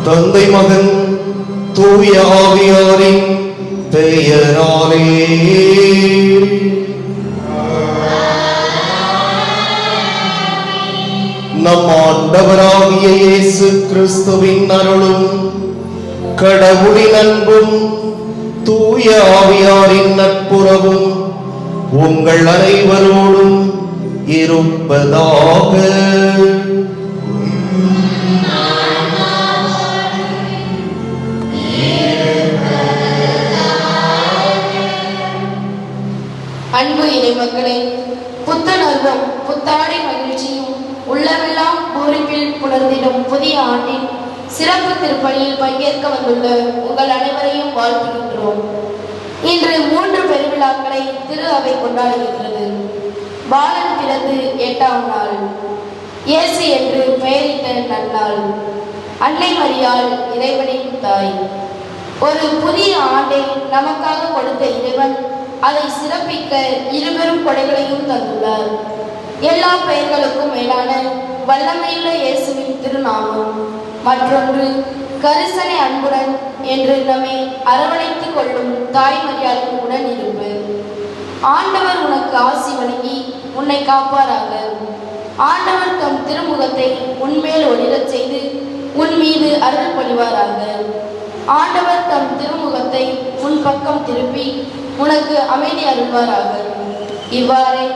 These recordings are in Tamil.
தந்தை மகன் தூய ஆவியாரின் பெயராலே. நம் ஆண்டவராகிய இயேசு கிறிஸ்துவின் அருளும் கடவுளின் அன்பும் தூய ஆவியாரின் நட்புறவும் உங்கள் அனைவரோடும் இருப்பதாக. அன்பு இறை மக்களே, புத்தனர்வம் புத்தாடை மகிழ்ச்சியும் உள்ளமெல்லாம் பூரிப்பில் புலர்ந்திடும் புதிய ஆண்டின் சிறப்பு திருப்பணியில் பங்கேற்க வந்துள்ள உங்கள் அனைவரையும் வாழ்த்துகின்றோம். இன்று 3 பெருவிழாக்களை திரு அவை கொண்டாடுகின்றது. பாலன் பிறந்து 8ஆம் நாள், இயேசு என்று பெயரிட்ட நன்னாள், அன்னை மரியாள் இறைவனின் தாய். ஒரு புதிய ஆண்டை நமக்காக கொடுத்த இறைவன் அதை சிறப்பிக்க 2 பெரும் கொடைகளையும் தந்துள்ளார். எல்லா பெயர்களுக்கும் மேலான வல்லமையுள்ள இயேசுவின் திருநாமம், மற்றொன்று கரிசனை அன்புடன் என்று நம்மை அரவணைத்துக் கொள்ளும் தாய் மரியாளின் உடன் இருப்பு. ஆண்டவர் உனக்கு ஆசி வழங்கி உன்னை காப்பாராக. ஆண்டவர் தம் திருமுகத்தை உன்மேல் ஒளிரச் செய்து உன் மீது அருள் பொழிவாராக. ஆண்டவர் தம் திருமுகத்தை உன் பக்கம் திருப்பி உனக்கு அமைதி அருள்வாராக. இவ்வாறே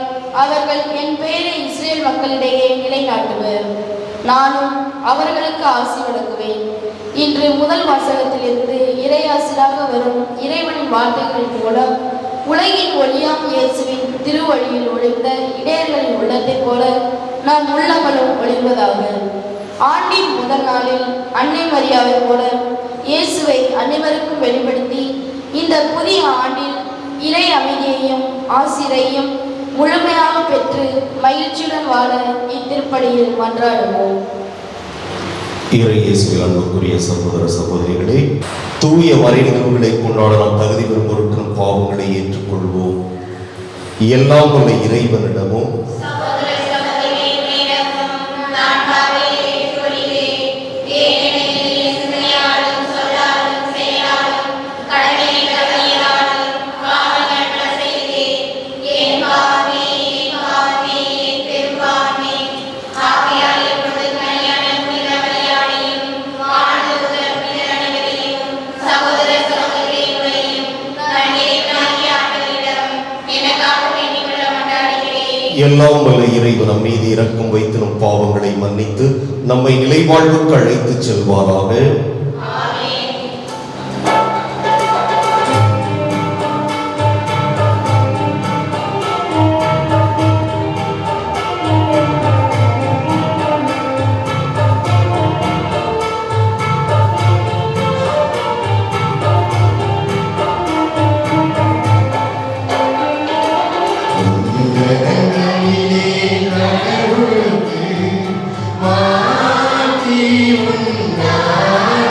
அவர்கள் என் பெயரை இஸ்ரேல் மக்களிடையே நிலைநாட்டுவர். நானும் அவர்களுக்கு ஆசி வழங்குவேன். இன்று முதல் வாசகத்திலிருந்து இறையாசிராக வரும் இறைவனின் வார்த்தைகளின் மூலம் உலகின் ஒளியாம் இயேசுவின் திருவழியில் ஒளிந்த இடையர்களின் உள்ளத்தை போல நாம் உள்ளங்களும் ஒளிர்வதாக. ஆண்டின் முதல் நாளில் அன்னை மரியாவை போல இயேசுவை அனைவருக்கும் வெளிப்படுத்தி இந்த புதிய ஆண்டில் இறை அமைதியையும் ஆசிரையும் முழுமையாக பெற்று மகிழ்ச்சியுடன் வாழ இத்திருப்பலியில் மன்றாடுவோம். இறை இயேசுவில் அன்புக்குரிய சகோதர சகோதரிகளே, தூய மறை நிகழ்வுகளை கொண்டாட நாம் தகுதி பெறும் பொருட்களும் பாவங்களை ஏற்றுக்கொள்வோம். எல்லாம் உள்ள இறைவனிடமும் எல்லாம் வல்ல இறைவன் நம் மீது இரக்கம் வைத்து நம் பாவங்களை மன்னித்து நம்மை நிலைவாழ்வுக்கு அழைத்து செல்வாராக. மாற்றி உண்டான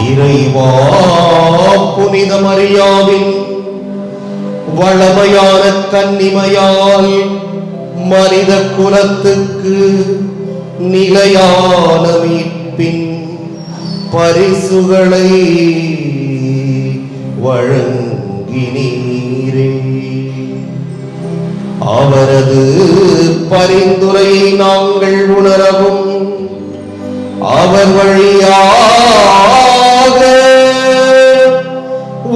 இறைவா, புனித மரியாவின் வளமையான கன்னிமையால் மனித குலத்துக்கு நிலையான மீட்பின் பரிசுகளை வழங்கினீரே. அவரது பரிந்துரையை நாங்கள் உணரவும் அவர் வழியாக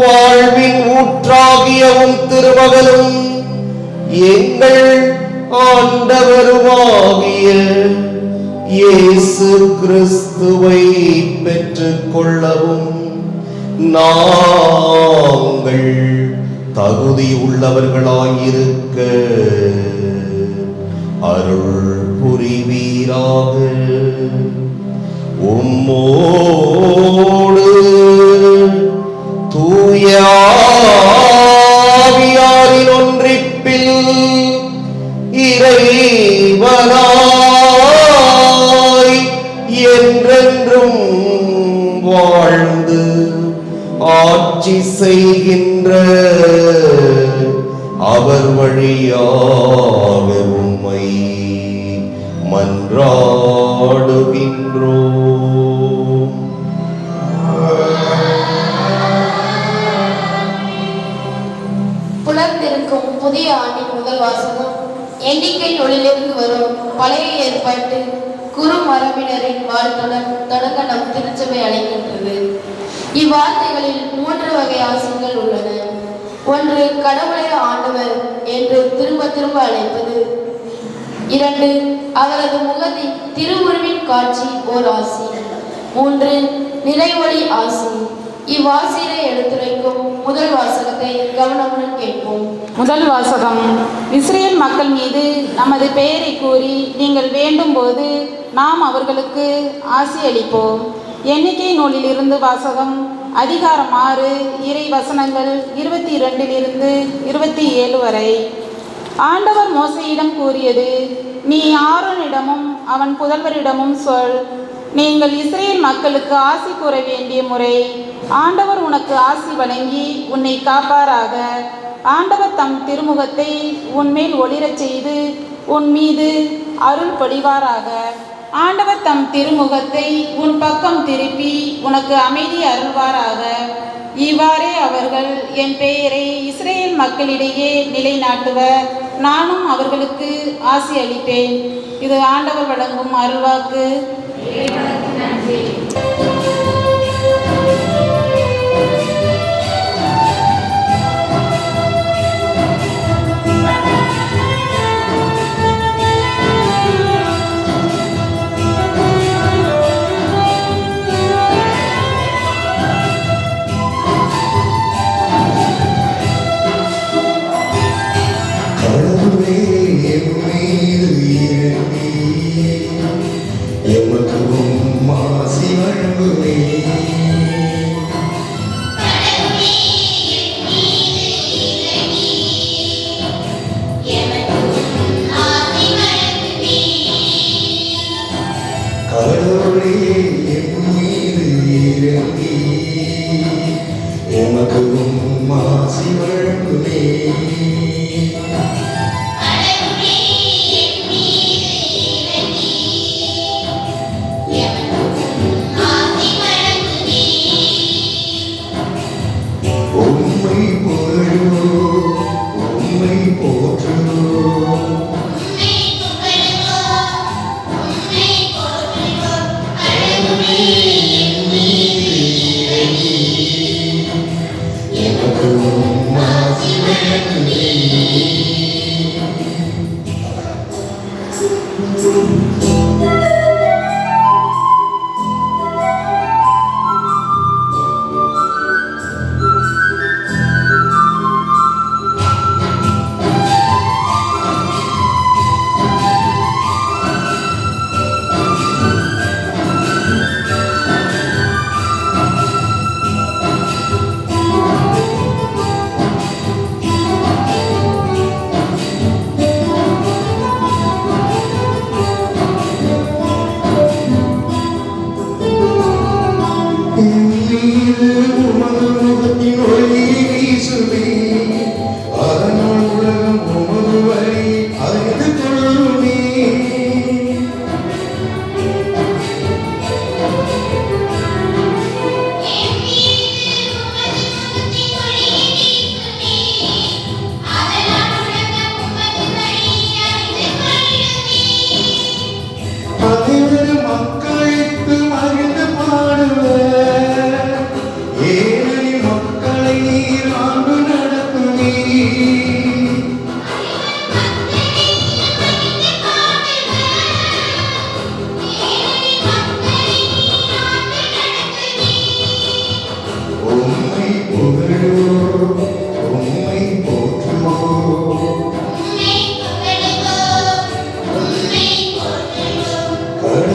வாழ்வின் ஊற்றாகியவும் திருமகனும் எங்கள் ஆண்டவருமாகிய இயேசு கிறிஸ்துவை பெற்றுக் கொள்ளவும் நாங்கள் தகுதி உள்ளவர்களாயிருக்க அருள் புரிவீராக. உம்மோடு தூய ஆவியாரின் ஒன்றிப்பில் இறைவனாய் என்றென்றும் வாழ்ந்து ஆட்சி செய்கின்ற அவர் வழியாக உம்மை மன்றாடுகின்றோம். புலர்ந்திருக்கும் புதிய ஆண்டின் முதல் வாசகம் எண்ணிக்கை நூலிலிருந்து வரும் பழைய ஏற்பாட்டு குரு மரபினரின் வாழ்த்துடன் தொடங்க நம் திருச்சபை அழைக்கின்றது. இவ்வார்த்தைகளில் 3 வகை ஆசைகள் உள்ளன. ஒன்று, கடவுளை ஆண்டவர் என்று திரும்ப திரும்ப அழைப்பது. 2, அவரது முகத்தின் திருவுருவின் காட்சி ஓர் ஆசி. 3, நிறைவொளி ஆசி. இவ்வாசிரை எடுத்துரைக்கும் முதல் வாசகத்தை கவனமுடன் கேட்போம். முதல் வாசகம். இஸ்ரேல் மக்கள் மீது நமது பெயரை கூறி நீங்கள் வேண்டும் போது நாம் அவர்களுக்கு ஆசி அளிப்போம். எண்ணிக்கை நூலிலிருந்து வாசகம். அதிகாரம் 6, இறை வசனங்கள் 22 27 வரை. ஆண்டவர் மோசேயிடம் கூறியது, நீ ஆரோனிடமும் அவன் புதல்வரிடமும் சொல், நீங்கள் இஸ்ரேல் மக்களுக்கு ஆசி கூற வேண்டிய முறை. ஆண்டவர் உனக்கு ஆசி வழங்கி உன்னை காப்பாராக. ஆண்டவர் தம் திருமுகத்தை உன்மேல் ஒளிரச் செய்து உன் மீது அருள் பொழிவாராக. ஆண்டவர் தம் திருமுகத்தை உன் பக்கம் திருப்பி உனக்கு அமைதி அருள்வாராக. இவ்வாறே அவர்கள் என் பெயரை இஸ்ரேல் மக்களிடையே நிலைநாட்டுவர். நானும் அவர்களுக்கு ஆசி அளிப்பேன். இது ஆண்டவர் வழங்கும் அருள்வாக்கு. எமக்கு ஆசி வழங்க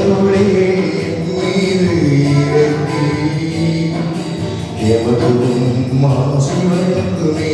கடவுளே மீது இறங்கி எமக்கும் மாசி வழங்குமே.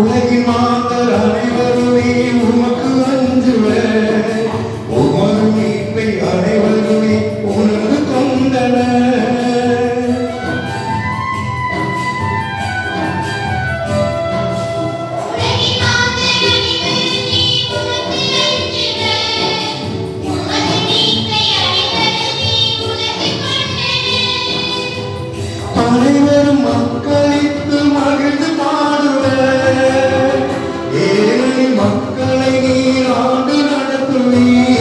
உலகின் மாந்தர் அனைவருமே உமக்கு அஞ்சுவர், உமது மீட்பை அனைவருமே உணர்ந்து கொண்டனர். அனைவரும் மக்களித்து மகிழ்ந்து பாடுவர், ஏழை மக்களை நீர் ஆண்டு நடத்துவீர்.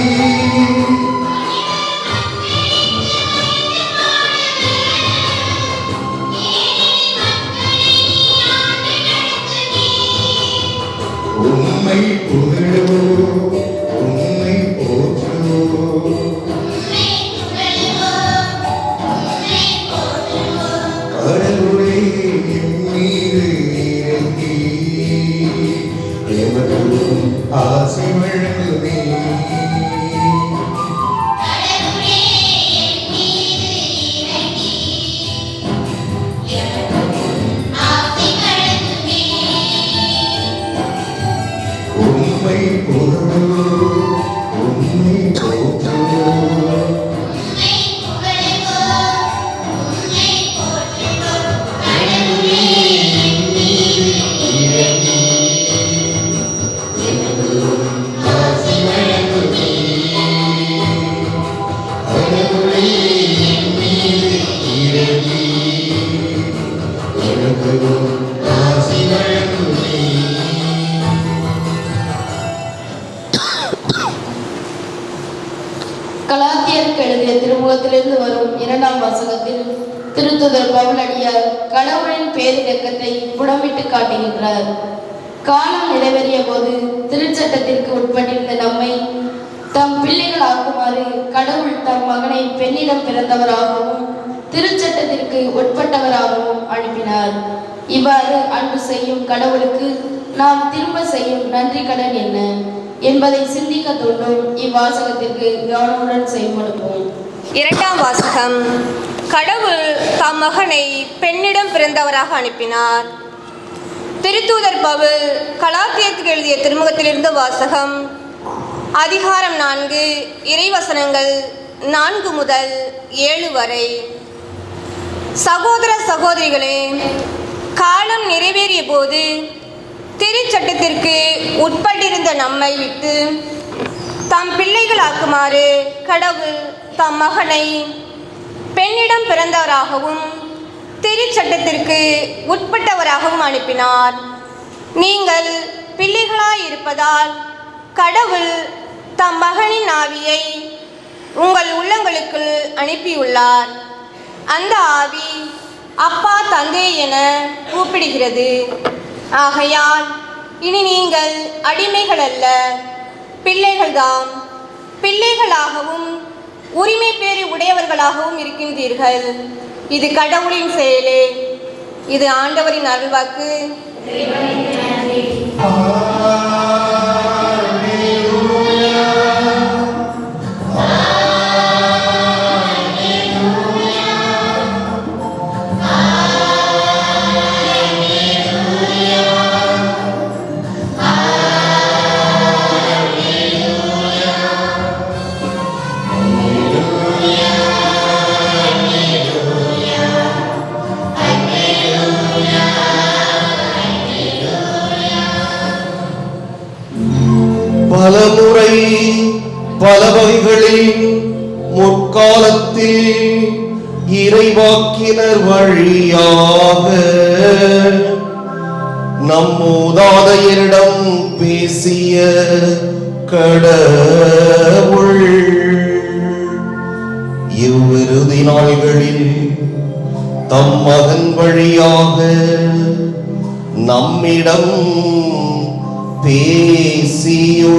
உம்மை புகழுவோம், உம்மை போற்றுவோம். கடவுளே மீது இறங்கி எமக்கும் ஆசி வழங்குமே. உம்மை புகழுவோம், உம்மை போற்றுவோம். கலாத்தியருக்கு எழுதிய திருமுகத்திலிருந்து வரும் 2ஆம் வாசகத்தில் திருத்துதர் பவுலடியார் கடவுளின் பேரிரக்கத்தை புடமிட்டு காட்டுகின்றார். காலம் நிறைவேறிய போது திருச்சட்டத்திற்கு உட்பட்டிருந்த நம்மை தம் பிள்ளைகள் ஆக்குமாறு கடவுள் தம் மகனை பெண்ணிடம் பிறந்தவராகவும் திருச்சட்டத்திற்கு உட்பட்டவராகவும் அனுப்பினார். இவ்வாறு அன்பு செய்யும் கடவுளுக்கு நாம் திரும்ப செய்யும் நன்றி கடன் என்ன என்பதை சிந்திக்க தோன்றும் இவ்வாசகத்திற்கு கவனமுடன் செயல்படுவோம். 2ஆம் வாசகம். கடவுள் தம் மகனை பெண்ணிடம் பிறந்தவராக அனுப்பினார். திருத்தூதர் பவுல் கலாத்தியருக்கு எழுதிய திருமுகத்திலிருந்து வாசகம். அதிகாரம் 4, இறைவசனங்கள் 4 முதல் 7 வரை. சகோதர சகோதரிகளே, காலம் நிறைவேறிய போது திருச்சட்டத்திற்கு உட்பட்டிருந்த நம்மை விட்டு தம் பிள்ளைகளாக்குமாறு கடவுள் தம் மகனை பெண்ணிடம் பிறந்தவராகவும் திருச்சட்டத்திற்கு உட்பட்டவராகவும் அனுப்பினார். நீங்கள் பிள்ளைகளாயிருப்பதால் கடவுள் தம் மகனின் ஆவியை உங்கள் உள்ளங்களுக்குள் அனுப்பியுள்ளார். அந்த ஆவி அப்பா தந்தை என கூப்பிடுகிறது. ஆகையால் இனி நீங்கள் அடிமைகள் அல்ல, பிள்ளைகள்தாம். பிள்ளைகளாகவும் உரிமை பேறு உடையவர்களாகவும் இருக்கின்றீர்கள். இது கடவுளின் செயலே. இது ஆண்டவரின் அருள்வாக்கு. பலமுறை பல வகைகளில் முற்காலத்தில் இறைவாக்கினர் வழியாக நம் மூதாதையரிடம் பேசிய கடவுள் இவ்விறுதி நாள்களில் தம் மகன் வழியாக நம்மிடம் பேசியுள்ளார்.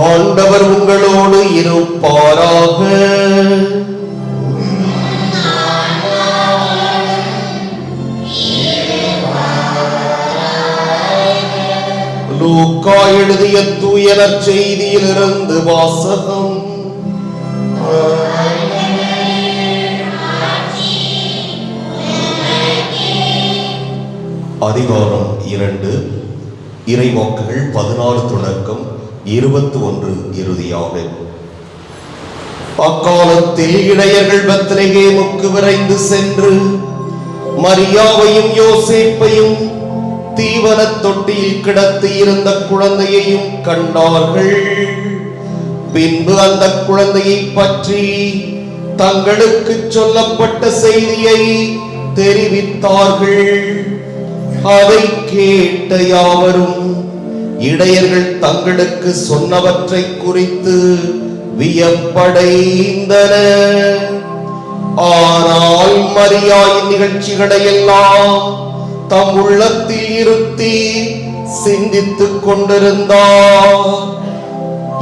ஆண்டவர் உங்களோடு இருப்பாராக. லூக்கா எழுதிய தூய நற்செய்தியிலிருந்து வாசகம். அதிகாரம் 2, இறைவாக்குகள் 14 தொடக்கம் 21 இறுதியாக. அக்காலத்தில் இடையர்கள் பெத்லகேமுக்கு விரைந்து சென்று மரியாவையும் யோசேப்பையும் தீவனத் தொட்டியில் கிடத்தி இருந்த குழந்தையையும் கண்டார்கள். பின்பு அந்த குழந்தையை பற்றி தங்களுக்கு சொல்லப்பட்ட செய்தியை தெரிவித்தார்கள். அதை கேட்ட யாவரும் இடையர்கள் தங்களுக்கு சொன்னவற்றை குறித்து வியப்படைந்தனர். ஆனால் மரியாயின் நிகழ்ச்சிகளை எல்லாம் தம் உள்ளத்தில் இருத்தி சிந்தித்துக் கொண்டிருந்தார்.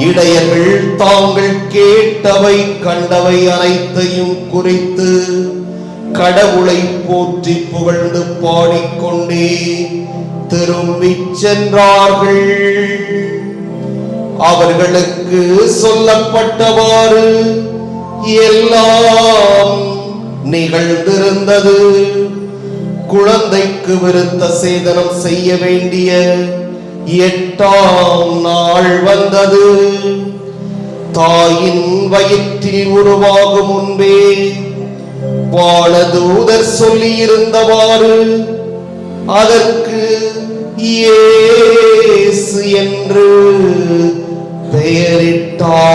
இடையர்கள் தாங்கள் கேட்டவை கண்டவை அனைத்தையும் குறித்து கடவுளை போற்றி புகழ்ந்து பாடிக்கொண்டே திரும்பிச் சென்றார்கள். அவர்களுக்கு சொல்லப்பட்டவாறு எல்லாம் நிகழ்ந்திருந்தது. குழந்தைக்கு விருத்த சேதனம் செய்ய வேண்டிய 8ஆம் நாள் வந்தது. தாயின் வயிற்றில் உருவாகும் முன்பே வானதூதர் சொல்லி இருந்தவாறு அதற்கு இயேசு என்று பெயரிட்டார்கள்.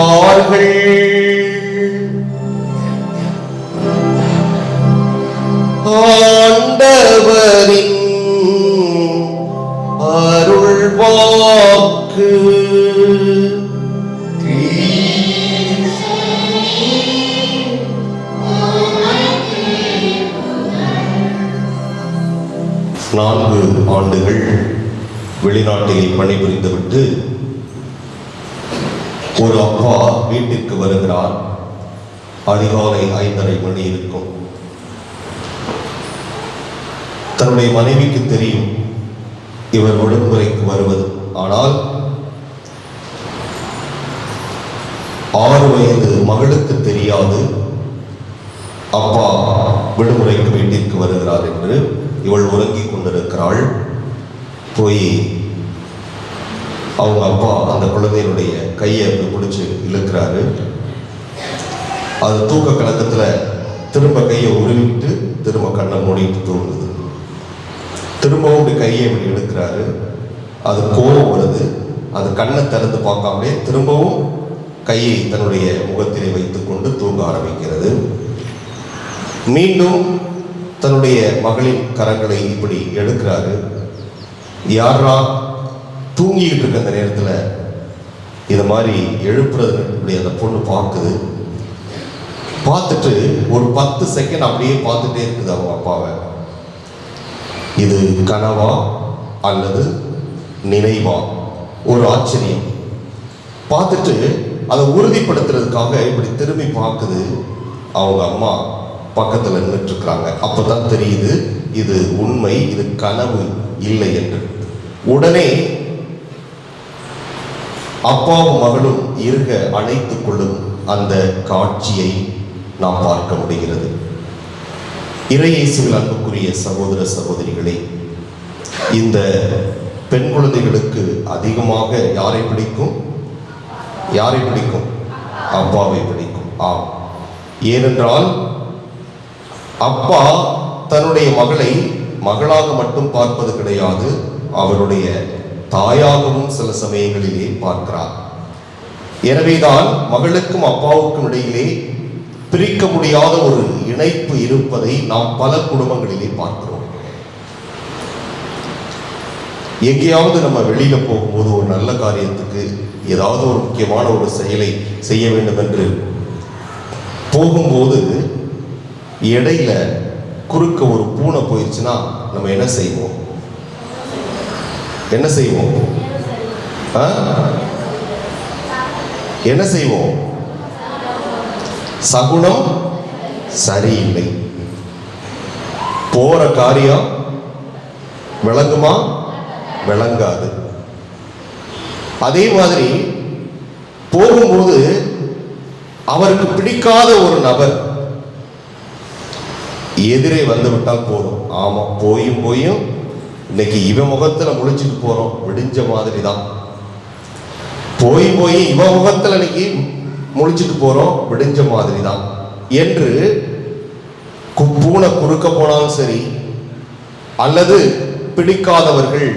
ஆண்டவரின் அருள்வாக்கு. நான்கு ஆண்டுகள் வெளிநாட்டில் பணிபுரிந்துவிட்டு ஒரு அப்பா வீட்டிற்கு வருகிறார். அதிகாலை 5:30 மணி இருக்கும். தன்னுடைய மனைவிக்கு தெரியும் இவர் விடுமுறைக்கு வருவது. ஆனால் 6 வயது மகளுக்கு தெரியாது அப்பா விடுமுறைக்கு வீட்டிற்கு வருகிறார் என்று. இவள் உறங்கிக் கொண்டிருக்கிறாள். போய் அவங்க அப்பா அந்த குழந்தையினுடைய கையை பிடிச்சு இழுக்கிறாரு. அது தூக்க கலக்கத்தில் திரும்ப கையை உருவிட்டு திரும்ப கண்ணை மூடிட்டு தூங்குது. திரும்பவும் இப்படி கையை இப்படி இழுக்கிறாரு. அது கோபம் வருது. அது கண்ணை திறந்து பார்க்காமலே திரும்பவும் கையை தன்னுடைய முகத்திலே வைத்துக்கொண்டு தூங்க ஆரம்பிக்கிறது. மீண்டும் தன்னுடைய மகளின் கரங்களை இப்படி எடுக்கிறாரு. யாரா தூங்கிக்கிட்டு இருக்க அந்த நேரத்தில் இது மாதிரி எழுப்புறது இப்படி அந்த பொண்ணு பார்க்குது. பார்த்துட்டு ஒரு 10 செகண்ட் அப்படியே பார்த்துட்டே இருக்குது அவங்க அப்பாவை. இது கனவா அல்லது நினைவா? ஒரு ஆச்சரியம். பார்த்துட்டு அதை உறுதிப்படுத்துறதுக்காக இப்படி திரும்பி பார்க்குது. அவங்க அம்மா பக்கத்தில் நின்றுட்டு இருக்கிறாங்க. அப்பதான் தெரியுது இது உண்மை, இது கனவு இல்லை என்று. உடனே அப்பாவும் மகளும் இருக அணைத்துக் கொள்ளும் அந்த காட்சியை நாம் பார்க்க முடிகிறது. இறையேசுவில் அன்புக்குரிய சகோதர சகோதரிகளே, இந்த பெண் குழந்தைகளுக்கு அதிகமாக யாரை பிடிக்கும்? யாரை பிடிக்கும்? அப்பாவை பிடிக்கும். ஆம், ஏனென்றால் அப்பா தன்னுடைய மகளை மகளாக மட்டும் பார்ப்பது கிடையாது, அவருடைய தாயாகவும் சில சமயங்களிலே பார்க்கிறார். எனவேதான் மகளுக்கும் அப்பாவுக்கும் இடையிலே பிரிக்க முடியாத ஒரு இணைப்பு இருப்பதை நாம் பல குடும்பங்களிலே பார்க்கிறோம். எங்கேயாவது நம்ம வெளியில போகும்போது ஒரு நல்ல காரியத்துக்கு ஏதாவது ஒரு முக்கியமான ஒரு செயலை செய்ய வேண்டும் என்று போகும்போது இடையில குறுக்க ஒரு பூனை போயிடுச்சுன்னா நம்ம என்ன செய்வோம்? என்ன செய்வோம்? என்ன செய்வோம்? சகுனம் சரியில்லை. போற காரியம் விளங்குமா? விளங்காது. அதே மாதிரி போகும்போது அவருக்கு பிடிக்காத ஒரு நபர் எதிரே வந்து விட்டால் போதும், ஆமா போயும் இன்னைக்கு இவன் முகத்துல முழிச்சுட்டு போறோம், விடிஞ்ச மாதிரி தான். போய் இவன் முகத்துல இன்னைக்கு முழிச்சுட்டு போறோம், விடிஞ்ச மாதிரி தான் என்று பூனை குறுக்க போனாலும் சரி, அல்லது பிடிக்காதவர்கள்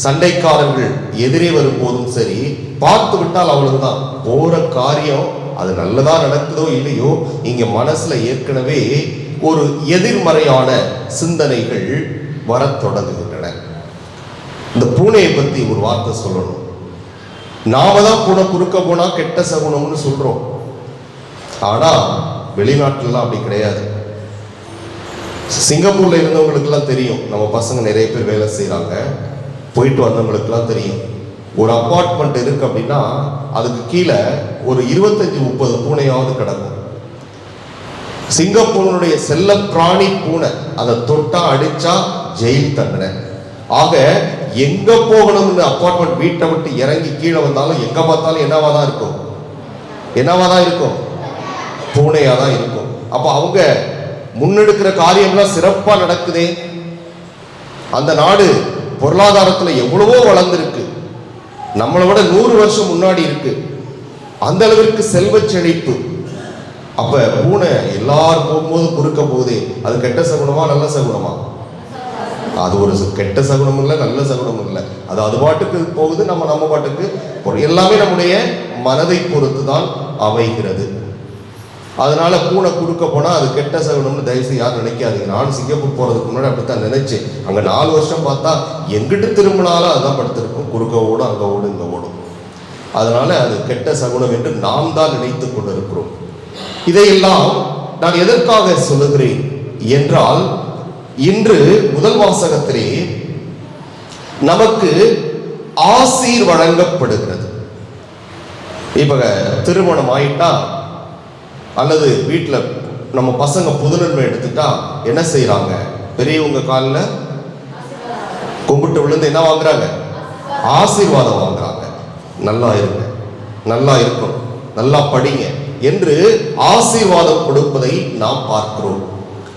சண்டைக்காரர்கள் எதிரே வரும்போதும் சரி, பார்த்து விட்டால் அவ்வளவுதான். போற காரியம் அது நல்லதா நடக்குதோ இல்லையோ, இங்க மனசுல ஏற்கனவே ஒரு எதிர்மறையான சிந்தனைகள் வரத் தொடங்குகின்றன. இந்த பூனையை பத்தி ஒரு வார்த்தை சொல்லணும். நாம தான் பூனை குறுக்க போனா கெட்ட சகுனம்னு சொல்றோம். ஆனா வெளிநாட்டுலாம் அப்படி கிடையாது. சிங்கப்பூர்ல இருந்தவங்களுக்குலாம் தெரியும், நம்ம பசங்க நிறைய பேர் வேலை செய்யறாங்க, போயிட்டு வந்தவங்களுக்குலாம் தெரியும். ஒரு அப்பார்ட்மெண்ட் இருக்கு அப்படின்னா அதுக்கு கீழே ஒரு 25-30 பூனையாவது கிடக்கும். சிங்கப்பூருடைய செல்ல பிராணி பூனை, அதை தொட்டா அடிச்சா ஜெயில் தண்டனை. ஆக எங்க போகணும்னு அப்பார்ட்மெண்ட் வீட்டை விட்டு இறங்கி கீழே வந்தாலும் எங்க பார்த்தாலும் என்னவாதான் இருக்கும்? என்னவாதான் இருக்கும்? பூனையாதான் இருக்கும். அப்ப அவங்க முன்னெடுக்கிற காரியம்லாம் சிறப்பா நடக்குதே. அந்த நாடு பொருளாதாரத்துல எவ்வளவோ வளர்ந்துருக்கு, நம்மளை விட 100 வருஷம் முன்னாடி இருக்கு, அந்த அளவிற்கு செல்வ செழிப்பு. அப்ப பூனை எல்லாரும் போகும்போது குறுக்க போகுதே, அது கெட்ட சகுனமா நல்ல சகுனமா? அது ஒரு கெட்ட சகுனம் இல்லை, நல்ல சகுனம் இல்லை. அது பாட்டுக்கு போகுது, நம்ம பாட்டுக்கு எல்லாமே நம்முடைய மனதை பொறுத்து தான் அமைகிறது. அதனால பூனை குறுக்க போனா அது கெட்ட சகுனம்னு தயவுசெய்து யாரும் நினைக்காதீங்க. நானும் சிங்கப்பூர் போறதுக்கு முன்னாடி அப்படித்தான் நினைச்சேன். அங்க 4 வருஷம் பார்த்தா எங்கிட்டு திரும்பினாலும் அதுதான் படுத்திருக்கும், குறுக்க ஓடும், அங்க ஓடும், இங்க ஓடும். அதனால அது கெட்ட சகுனம் என்று நாம் தான் நினைத்து கொண்டிருக்கிறோம். இதையெல்லாம் நான் எதற்காக சொல்லுகிறேன் என்றால், இன்று முதல் வாசகத்திலே நமக்கு ஆசீர் வழங்கப்படுகிறது. இப்ப திருமணம் ஆயிட்டா அல்லது வீட்டில் நம்ம பசங்க புதுநன்மை எடுத்துட்டா என்ன செய்யறாங்க? பெரியவங்க காலில் கும்பிட்டு விழுந்து என்ன வாங்குறாங்க? ஆசீர்வாதம் வாங்குறாங்க. நல்லா இருங்க, நல்லா இருக்கும், நல்லா படிங்க என்று ஆசீர்வாதம் கொடுப்பதை நாம் பார்க்கிறோம்.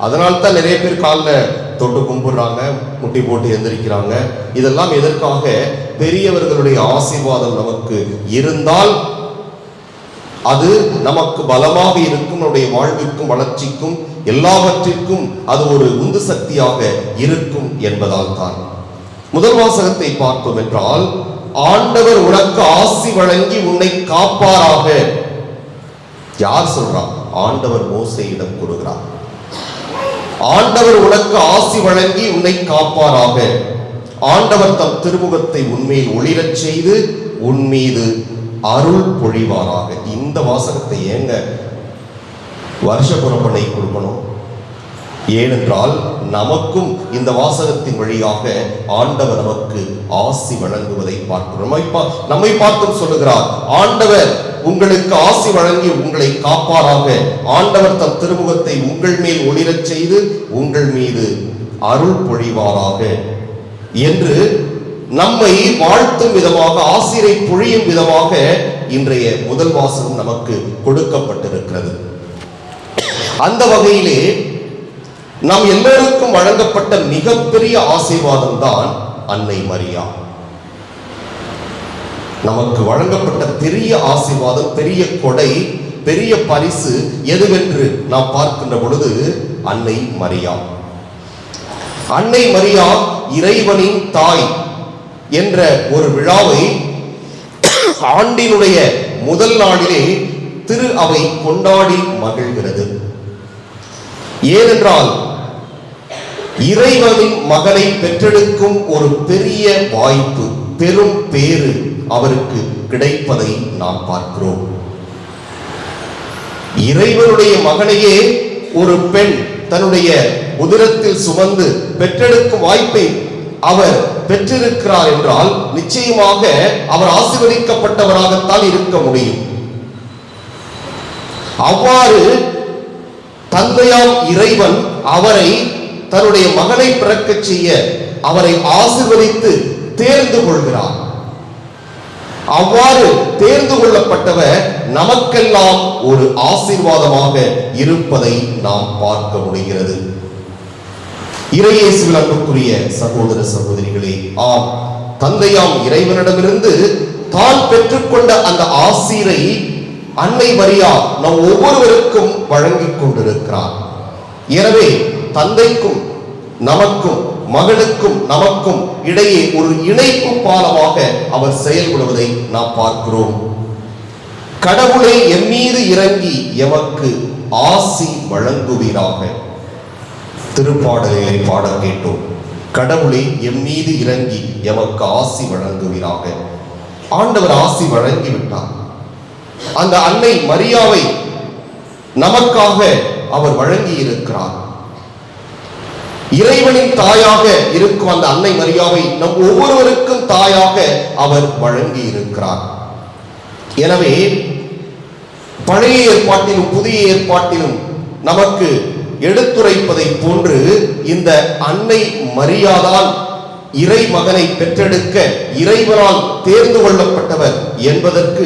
அதனால்தான் நிறைய பேர் காலில் தொட்டு கும்பிடுறாங்க, முட்டி போட்டு எந்திரிக்கிறாங்க. இதெல்லாம் எதற்காக? பெரியவர்களுடைய ஆசீர்வாதம் நமக்கு இருந்தால் அது நமக்கு பலமாக இருக்கும், நம்முடைய வாழ்விற்கும் வளர்ச்சிக்கும் எல்லாவற்றிற்கும் அது ஒரு உந்து சக்தியாக இருக்கும் என்பதால் தான். முதல் வாசகத்தை பார்த்தோம் என்றால், ஆண்டவர் உனக்கு ஆசி வழங்கி உன்னை காப்பாராக. யார் சொல்றார்? ஆண்டவர் மோசேயிடம் கூறுகிறார், ஆண்டவர் உனக்கு ஆசி வழங்கி உன்னை காப்பாராக. ஆண்டவர் தம் திருமுகத்தை உன்மேல் ஒளிரச் செய்து உன் மீது அருள் பொழிவாராக. இந்த வாசகத்தை ஏங்க வருஷ புறப்படை கொடுக்கணும்? ஏனென்றால் நமக்கும் இந்த வாசகத்தின் வழியாக ஆண்டவர் நமக்கு ஆசி வழங்குவதை பார்க்கிறோம். நம்மை பார்த்தும் சொல்லுகிறார், ஆண்டவர் உங்களுக்கு ஆசி வழங்கி உங்களை காப்பாராக. ஆண்டவர் தம் திருமுகத்தை உங்கள் மேல் ஒளிரச் செய்து உங்கள் மீது அருள் பொழிவாராக என்று நம்மை வாழ்த்தும் விதமாக, ஆசிரை பொழியும் விதமாக இன்றைய முதல் வாசகம் நமக்கு கொடுக்கப்பட்டிருக்கிறது. அந்த வகையிலே நாம் எல்லோருக்கும் வழங்கப்பட்ட மிகப்பெரிய ஆசீர்வாதம் தான் அன்னை மரியா. நமக்கு வழங்கப்பட்ட பெரிய ஆசீர்வாதம், பெரிய கொடை, பெரிய பரிசு எதுவென்று நாம் பார்க்கின்ற பொழுது அன்னை மரியா. அன்னை மரியா இறைவனின் தாய் என்ற ஒரு விழாவை ஆண்டினுடைய முதல் நாளிலே திரு அவை கொண்டாடி மகிழ்கிறது. ஏனென்றால் இறைவனின் மகனை பெற்றெடுக்கும் ஒரு பெரிய வாய்ப்பு, பெரும் பேறு அவருக்கு கிடைப்பதை நாம் பார்க்கிறோம். இறைவனுடைய மகனையே ஒரு பெண் தன்னுடைய உதரத்தில் சுமந்து பெற்றெடுக்கும் வாய்ப்பை அவர் பெற்றிருக்கிறார் என்றால் நிச்சயமாக அவர் ஆசீர்வதிக்கப்பட்டவராகத்தான் இருக்க முடியும். அவ்வாறு தந்தையாம் இறைவன் அவரை தன்னுடைய மகனை பிறக்கச் செய்ய அவரை ஆசீர்வதித்து தேர்ந்து கொள்கிறார். அவ்வாறு தேர்ந்து கொள்ளப்பட்டவர் நமக்கெல்லாம் ஒரு ஆசீர்வாதமாக இருப்பதை நாம் பார்க்க முடிகிறது. இறையேசுவில் அன்புக்குரிய சகோதர சகோதரிகளே, ஆம், தந்தையாம் இறைவனிடமிருந்து தான் பெற்றுக்கொண்ட அந்த ஆசீரை அன்னை மரியா நம் ஒவ்வொருவருக்கும் வழங்கிக் கொண்டிருக்கிறார். எனவே தந்தைக்கும் நமக்கும், மகனுக்கும் நமக்கும் இடையே ஒரு இணைப்பு பாலமாக அவர் செயல்படுவதை நாம் பார்க்கிறோம். கடவுளை எம்மீது இறங்கி எமக்கு ஆசி வழங்குவீராக. திருப்பாடலை பாட கேட்டோம். கடவுளை எம்மீது இறங்கி எமக்கு ஆசி வழங்குவீராக. ஆண்டவர் ஆசி வழங்கிவிட்டார். அந்த அன்னை மரியாவை நமக்காக அவர் வழங்கி இருக்கிறார். இறைவனின் தாயாக இருக்கும் அந்த அன்னை மரியாவை நம் ஒவ்வொருவருக்கும் தாயாக அவர் வழங்கி இருக்கிறார். எனவே பழைய ஏற்பாட்டிலும் புதிய ஏற்பாட்டிலும் நமக்கு எடுத்துரைப்பதை போன்று இந்த அன்னை மரியாதான் இறை மகனை பெற்றெடுக்க இறைவனால் தேர்ந்து கொள்ளப்பட்டவர் என்பதற்கு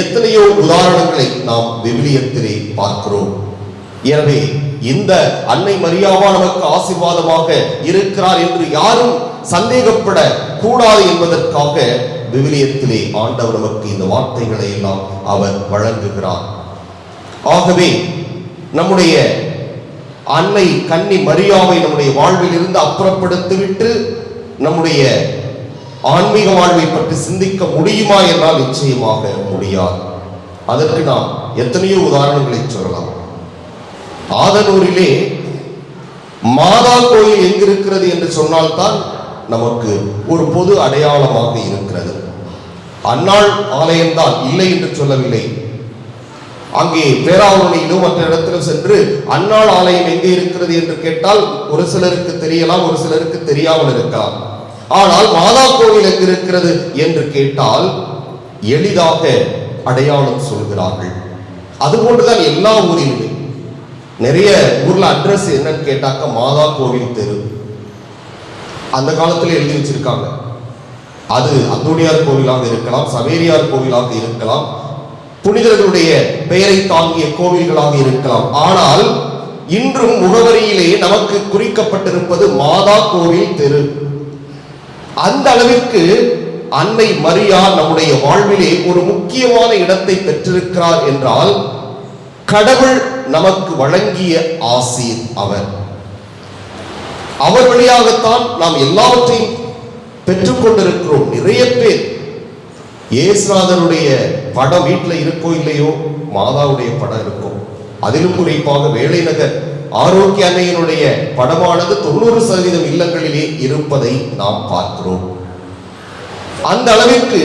எத்தனையோ உதாரணங்களை நாம் விவிலியத்திலே பார்க்கிறோம். எனவே இந்த அன்னை மரியாவா நமக்கு ஆசீர்வாதமாக இருக்கிறார் என்று யாரும் சந்தேகப்பட கூடாது என்பதற்காக விவிலியத்திலே ஆண்டவர் நமக்கு இந்த வார்த்தைகளை எல்லாம் அவர் வழங்குகிறார். ஆகவே நம்முடைய அன்னை கன்னி மரியாவை நம்முடைய வாழ்வில் இருந்து அப்புறப்படுத்திவிட்டு நம்முடைய ஆன்மீக வாழ்வை பற்றி சிந்திக்க முடியுமா என்றால் நிச்சயமாக முடியாது. அதற்கு நாம் எத்தனையோ உதாரணங்களை சொல்லலாம். ஆதனூரிலே மாதா கோயில் எங்கிருக்கிறது என்று சொன்னால்தான் நமக்கு ஒரு பொது அடையாளமாக இருக்கிறது. அன்னாள் ஆலயம்தான், இல்லை என்று சொல்லவில்லை. அங்கே பேராவூரணியிலும் மற்ற இடத்திலும் சென்று அன்னாள் ஆலயம் எங்கே இருக்கிறது என்று கேட்டால் ஒரு சிலருக்கு தெரியலாம், ஒரு சிலருக்கு தெரியாமல் இருக்கலாம். ஆனால் மாதா கோவில் எங்கு இருக்கிறது என்று கேட்டால் எளிதாக அடையாளம் சொல்கிறார்கள். அதுபோன்றுதான் எல்லா ஊரிலுமே நிறைய ஊர்ல அட்ரஸ் என்னன்னு கேட்டாக்க மாதா கோவில் தெரு அந்த காலத்துல எழுதி வச்சிருக்காங்க. அது அந்தோணியார் கோவிலாக இருக்கலாம், சவேரியார் கோவிலாக இருக்கலாம், புனிதர்களுடைய பெயரை தாங்கிய கோவில்களாக இருக்கலாம். ஆனால் இன்றும் முகவரியிலே நமக்கு குறிக்கப்பட்டிருப்பது மாதா கோவில் தெரு. அந்த அளவிற்கு அன்னை மரியா நம்முடைய வாழ்விலே ஒரு முக்கியமான இடத்தை பெற்றிருக்கிறார் என்றால் கடவுள் நமக்கு வழங்கிய ஆசீர் அவர் வழியாகத்தான் நாம் எல்லாவற்றையும் பெற்றுக்கொண்டிருக்கிறோம். நிறைய பேர் இயேசுநாதருடைய படம் வீட்டில் இருக்கோ இல்லையோ மாதாவுடைய படம் இருக்கும். அதிலும் குறிப்பாக வேலை நகர் ஆரோக்கிய அன்னையினுடைய படமானது 90% இல்லங்களிலே இருப்பதை நாம் பார்க்கிறோம். அந்த அளவிற்கு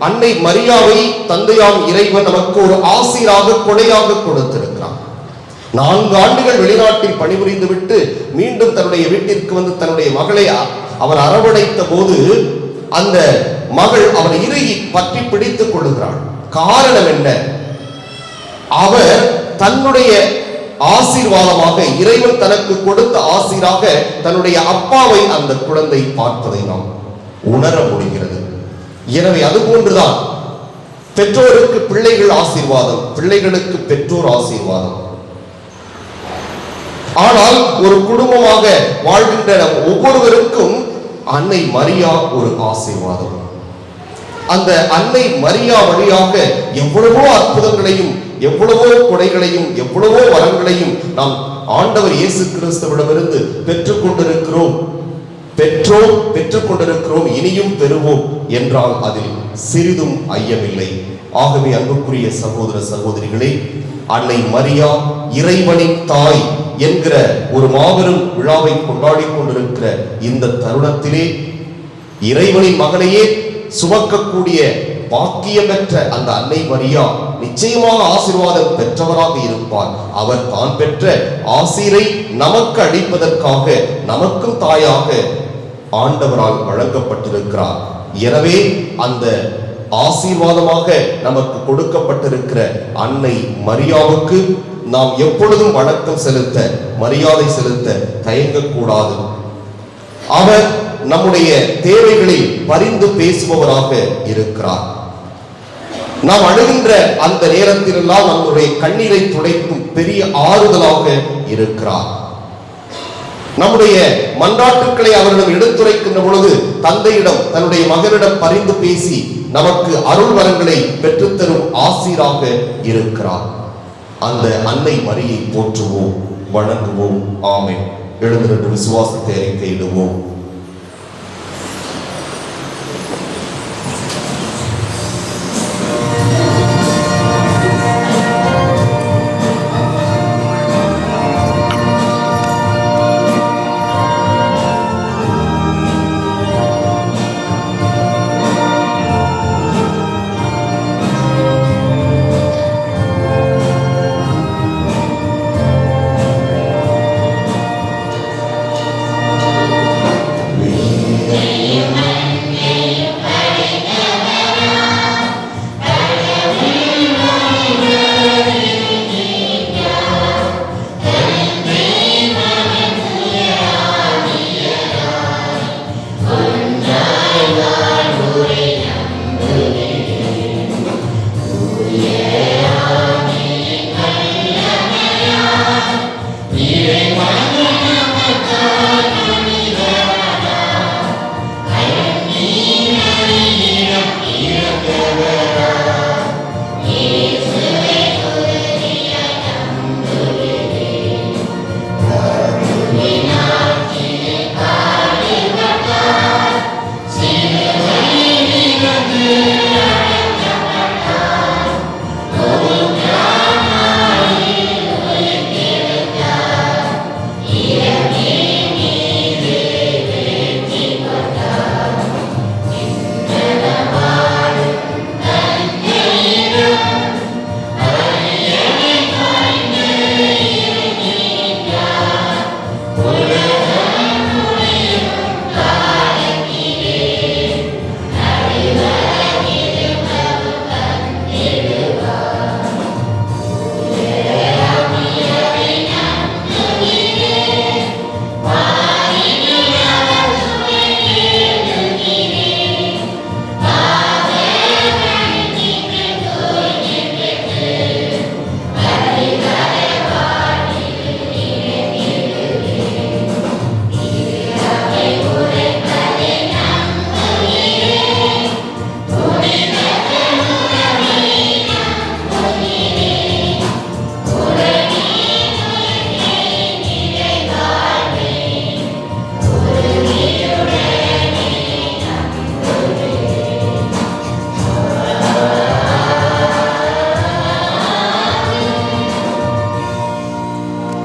அன்னை மரியாவை தந்தையாம் இறைவன் நமக்கு ஒரு ஆசீராக கொடையாக கொடுத்திருக்கிறார். 4 ஆண்டுகள் வெளிநாட்டில் பணிபுரிந்து விட்டு மீண்டும் தன்னுடைய வீட்டிற்கு வந்து தன்னுடைய மகளை அவர் அரவணைத்த போது அந்த மகள் அவர் இறுகி பற்றி பிடித்துக் கொள்கிறாள். காரணம் என்ன? அவர் தன்னுடைய ஆசீர்வாதமாக இறைவன் தனக்கு கொடுத்த ஆசீராக தன்னுடைய அப்பாவை அந்த குழந்தை பார்ப்பதை நாம் உணர முடிகிறது. எனவே அதுபோன்றுதான் பெற்றோருக்கு பிள்ளைகள் ஆசீர்வாதம், பிள்ளைகளுக்கு பெற்றோர் ஆசீர்வாதம். ஆனால் ஒரு குடும்பமாக வாழ்கின்ற ஒவ்வொருவருக்கும் அன்னை மரியா ஒரு ஆசீர்வாதம். அந்த அன்னை மரியா வழியாக எவ்வளவோ அற்புதங்களையும், எவ்வளவோ கொடைகளையும், எவ்வளவோ வரங்களையும் நாம் ஆண்டவர் இயேசு கிறிஸ்துவிடமிருந்து பெற்றுக்கொண்டிருக்கிறோம். இனியும் பெறுவோம் என்றால் அதில் சிறிதும் ஐயமில்லை. ஆகவே அன்புக்குரிய சகோதர சகோதரிகளே, அன்னை மரியா இறைவனின் தாய் என்கிற ஒரு மாபெரும் விழாவை கொண்டாடி கொண்டிருக்கிற இந்த தருணத்திலே இறைவனின் மகனையே சுமக்கக்கூடிய பாக்கியம் பெற்ற அந்த அன்னை மரியா நிச்சயமாக ஆசீர்வாதம் பெற்றவராக இருப்பார். அவர் தான் பெற்ற ஆசீரை நமக்கு அளிப்பதற்காக நமக்கும் தாயாக ஆண்டவரால் வழங்கப்பட்டிருக்கிறார். எனவே அந்த ஆசீர்வாதமாக நமக்கு கொடுக்கப்பட்டிருக்கிற அன்னை மரியாவுக்கு நாம் எப்பொழுதும் வணக்கம் செலுத்த, மரியாதை செலுத்த தயங்கக்கூடாது. அவர் நம்முடைய தேவைகளில் பரிந்து பேசுபவராக இருக்கிறார். நாம் அழுகின்ற அந்த நேரத்திலெல்லாம் நம்முடைய கண்ணீரை துடைக்கும் பெரிய ஆறுதலாக இருக்கிறார். நம்முடைய மன்றாட்டுக்களை அவரிடம் எடுத்துரைக்கின்ற பொழுது தந்தையிடம், தன்னுடைய மகனிடம் பரிந்து பேசி நமக்கு அருள் வரங்களை பெற்றுத்தரும் ஆசீராக இருக்கிறார். அந்த அன்னை மரியை போற்றுவோம், வணங்குவோம். ஆமென். எழுந்திருந்து விசுவாசத்தை அறிக்கையிடுவோம்.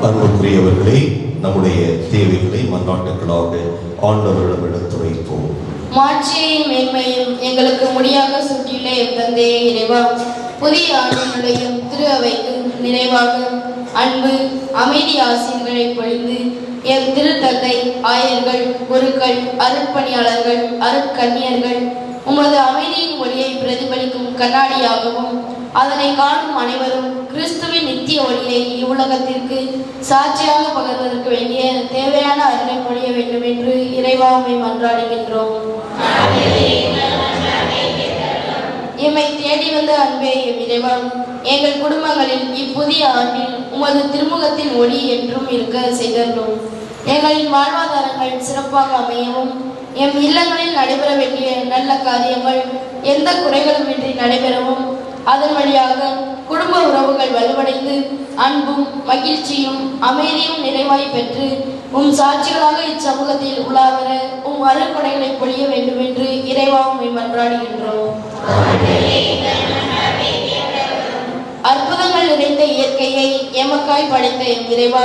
அன்புக்குரியவர்களே, நம்முடைய தேவைகளை மன்றாட்டுகளாக ஆண்டவரிடம் எடுத்துரைப்போம். மாட்சியையும் மேன்மையும் எங்களுக்கு முடியாக சுற்றியுள்ள எம் தந்தையே இறைவா, புதிய ஆண்டுகளையும் திரு அவைக்கு நிறைவாக அன்பு அமைதி ஆசிரியர்களை பொழிந்து எம் திரு தந்தை, ஆயர்கள், குருக்கள், அருட்பணியாளர்கள், அருட்கன்னியர்கள் உமது அமைதியின் ஒளியை பிரதிபலிக்கும் கண்ணாடியாகவும் அதனை காணும் அனைவரும் கிறிஸ்துவின் நித்திய ஒளியை இவ்வுலகத்திற்கு சாட்சியாக பகிர்வதற்கு வேண்டிய தேவையான அருளை பொழிய வேண்டும் என்று இறைவாமை மன்றாடுகின்றோம். எம்மை தேடி வந்த அன்பே எம் இறைவா, எங்கள் குடும்பங்களில் இப்புதிய ஆண்டில் உமது திருமுகத்தின் ஒளி என்றும் இருக்க செய்தோம். எங்களின் வாழ்வாதாரங்கள் சிறப்பாக அமையவும், எம் இல்லங்களில் நடைபெற வேண்டிய நல்ல காரியங்கள் எந்த குறைகளுமின்றி நடைபெறவும் அதன் வழியாக குடும்ப உறவுகள் வலுவடைந்து அன்பும் மகிழ்ச்சியும் அமைதியும் நிறைவாய் பெற்று உம் சாட்சிகளாக இச்சமூகத்தில் உலாவர உம் அருள்கொடைகளை பொழிய வேண்டும் என்று இறைவா உம்மை மன்றாடுகின்றோம். அற்புதங்கள் நிறைந்த இயற்கையை எமக்காய் படைத்த எம் இறைவா,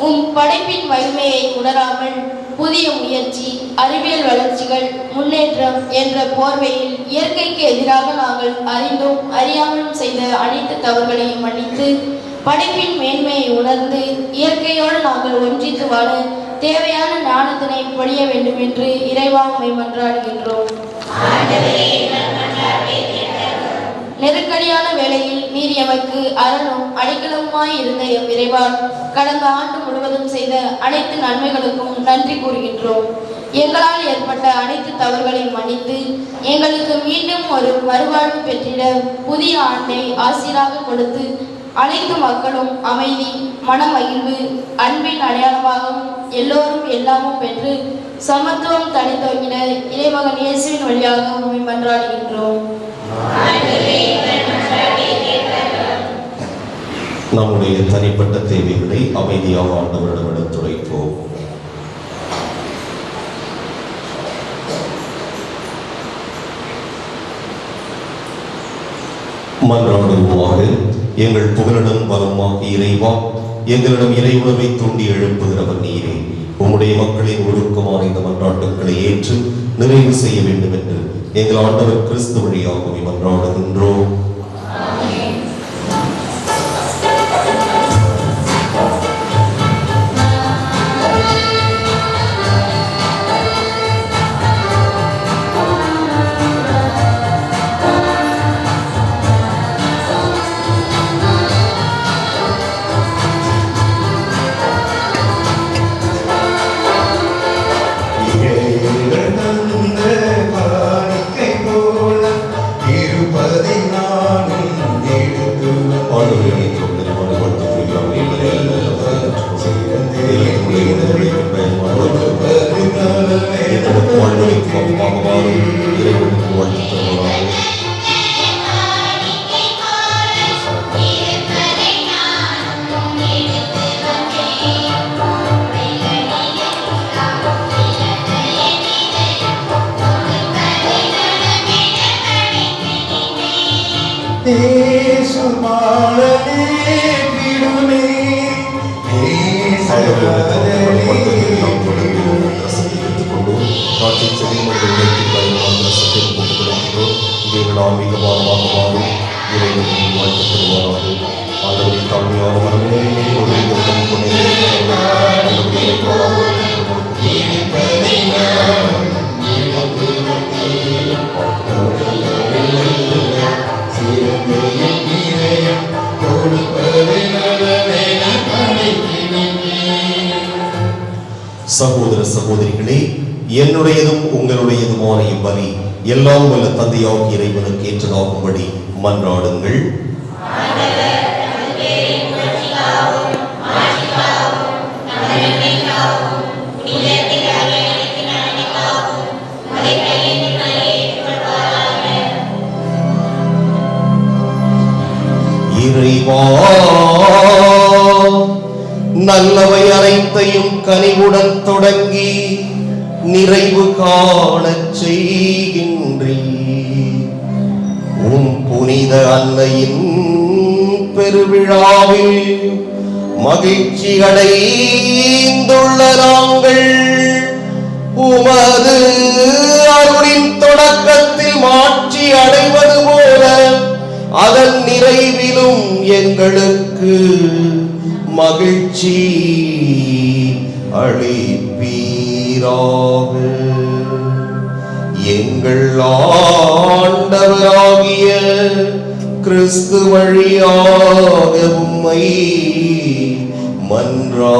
உம் படைப்பின் வலிமையை உணராமல் புதிய முயற்சி, அறிவியல் வளர்ச்சிகள், முன்னேற்றம் என்ற போர்வையில் இயற்கைக்கு எதிராக நாங்கள் அறிந்தும் அறியாமலும் செய்த அனைத்து தவறுகளையும் மன்னித்து படைப்பின் மேன்மையை உணர்ந்து இயற்கையோடு நாங்கள் ஒன்றித்து வாழ தேவையான ஞானத்தினை பொழிய வேண்டும் என்று இறைவா உம்மை மன்றாடுகின்றோம். நெருக்கடியான வேளையில் நீர் எமக்கு அரணும் அடைக்கலமுமாய் இருந்த எம் இறைவா, கடந்த ஆண்டு முழுவதும் செய்த அனைத்து நன்மைகளுக்கும் நன்றி கூறுகின்றோம். எங்களால் ஏற்பட்ட அனைத்து தவறுகளையும் மன்னித்து எங்களுக்கு மீண்டும் ஒரு மறுவாழ்வு பெற்றிட புதிய ஆண்டை ஆசீராக கொடுத்து அனைத்து மக்களும் அமைதி, மனமகிழ்வு, அன்பின் அடையாளமாகவும் எல்லோரும் எல்லாமும் பெற்று சமத்துவம் தனித்தோங்கின இறைமகன் இயேசுவின் வழியாக உம்மை மன்றாடுகின்றோம். நம்முடைய தனிப்பட்ட தேவைகளை அமைதியாக ஆண்டவரிடம் எடுத்துரைப்போம். மன்றாடுவோமாக. எங்கள் புகலிடம் பலமாகி இறைவா, எங்களிடம் இறையுணர்வை தூண்டி எழுப்புகிறவர் நீரே. உம்முடைய மக்களின் ஒழுக்கமான இந்த மன்றாட்டுக்களை ஏற்று நிறைவு செய்ய வேண்டும் என்று எங்கள் ஆண்டவர் கிறிஸ்து வழியாகவே மன்றாடுகின்றோம். சகோதர சகோதரிகளே, என்னுடையதும் உங்களுடையதுமான இவ்வலி எல்லாம் வல்ல தந்தையாகிய இறைவனுக்கு ஏற்றதாகும்படி மன்றாடுங்கள். இறைவா, நல்லவை அனைத்தையும் கனிவுடன் தொடங்கி நிறைவு காணச் செய்கின்றீர். உம் புனித அன்னையின் பெருவிழாவில் மகிழ்ச்சி அடைந்துள்ள நாங்கள் உமது அருளின் தொடக்கத்தில் மாட்சி அடைவது போல அதன் நிறைவிலும் எங்களுக்கு மகிழ்ச்சி அளிப்பீராக. எங்கள் ஆண்டவராகிய கிறிஸ்து வழியாக உம்மை மன்றாடுகின்றோம்.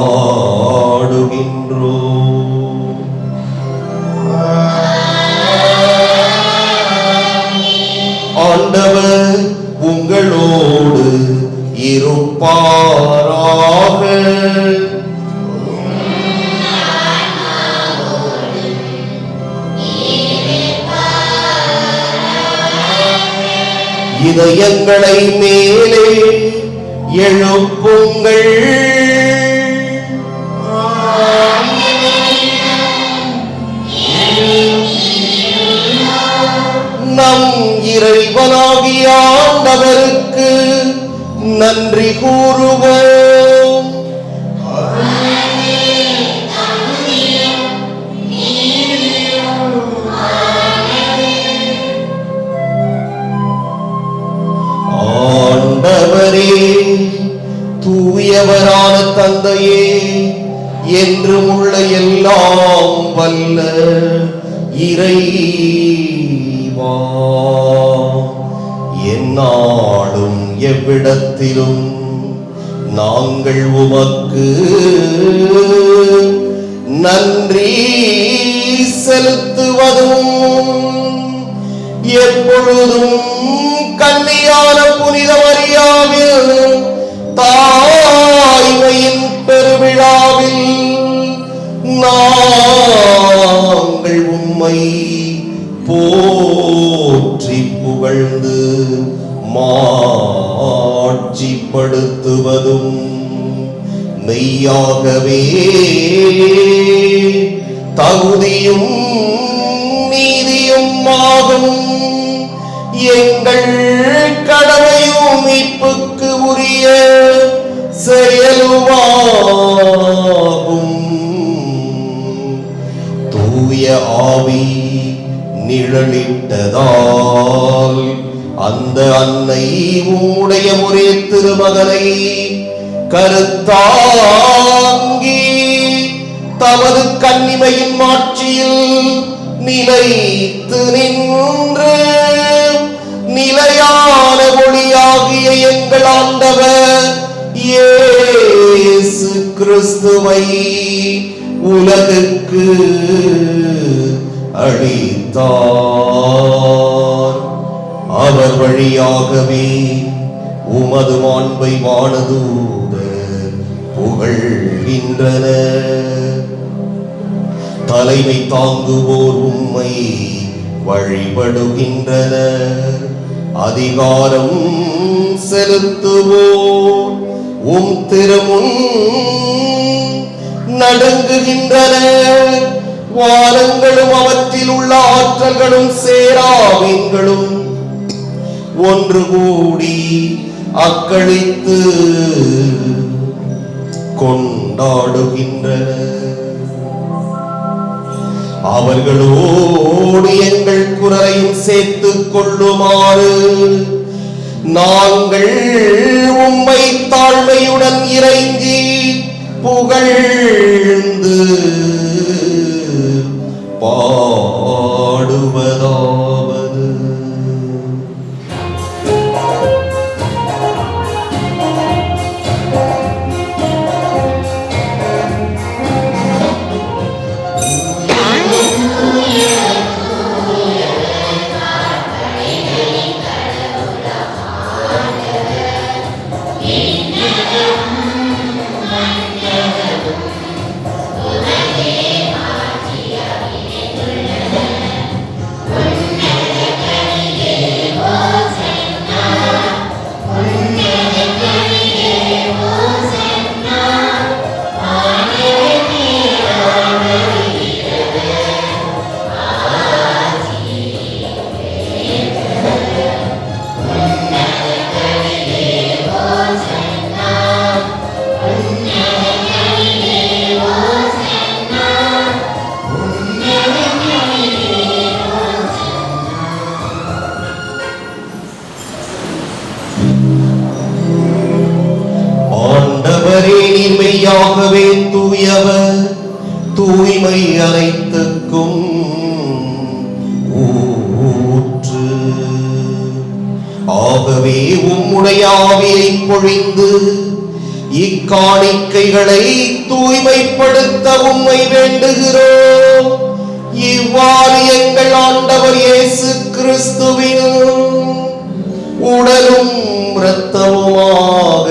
ஆண்டவர் உங்களோடு இருப்பாராக. இதயங்களை மேலே எழுப்புங்கள். நம் இறைவனாகிய ஆண்டவருக்கு நன்றி கூறுவோம். ஆண்டவரே, தூயவரான தந்தையே, என்றும் உள்ள எல்லாம் வல்ல இறைவா, எந்நாளும் எவ்விடத்திலும் நாங்கள் உமக்கு நன்றி செலுத்துவதும் எப்பொழுதும் கன்னியான புனித மரியாவில் தாய்மையின் பெருவிழாவில் நாங்கள் உம்மை போற்றி புகழ்ந்து மாட்சிப்படுத்துவதும் மெய்யாகவே தகுதியும் நீதியும் ஆகும். எங்கள் கடமையும் மீட்புக்கு உரிய செயலுமாகும். தூய ஆவி நிழலிட்டதால் அந்த அன்னை உம்முடைய ஒரே திருமகனை கருத்தாங்கி தமது கன்னிமையின் மாட்சியில் நிலைத்து நின்று நிலையான ஒளியாகிய எங்கள் ஆண்டவர் இயேசு கிறிஸ்துவை உலகுக்கு அளித்தார். அவர் வழியாகவே உமது மாண்பை வானதூதர் புகழ்கின்றனர். தலைமை தாங்குவோர் உம்மை வழிபடுகின்றனர். அதிகாரம் செலுத்துவோர் உம் திருமுன் நடுங்குகின்றனர். வானங்களும் அவற்றில் உள்ள ஆற்றல்களும் சேராவின்களும் ஒன்று கூடி அக்களித்து கொண்டாடுகின்றனர். அவர்களோடு எங்கள் குரலையும் சேர்த்துக் கொள்ளுமாறு நாங்கள் உம்மை தாழ்மையுடன் இறைஞ்சி புகழ்ந்து பாடுவதாவது. மெய்யாகவே தூயவர், தூய்மை அனைத்துக்கும் ஊற்று. ஆகவே உம்முடைய ஆவியை பொழிந்து இக்காணிக்கைகளை தூய்மைப்படுத்த உம்மை வேண்டுகிறோம். இவ்வாறு எங்கள் ஆண்டவர் இயேசு கிறிஸ்துவின் உடலும் இரத்தமுமாக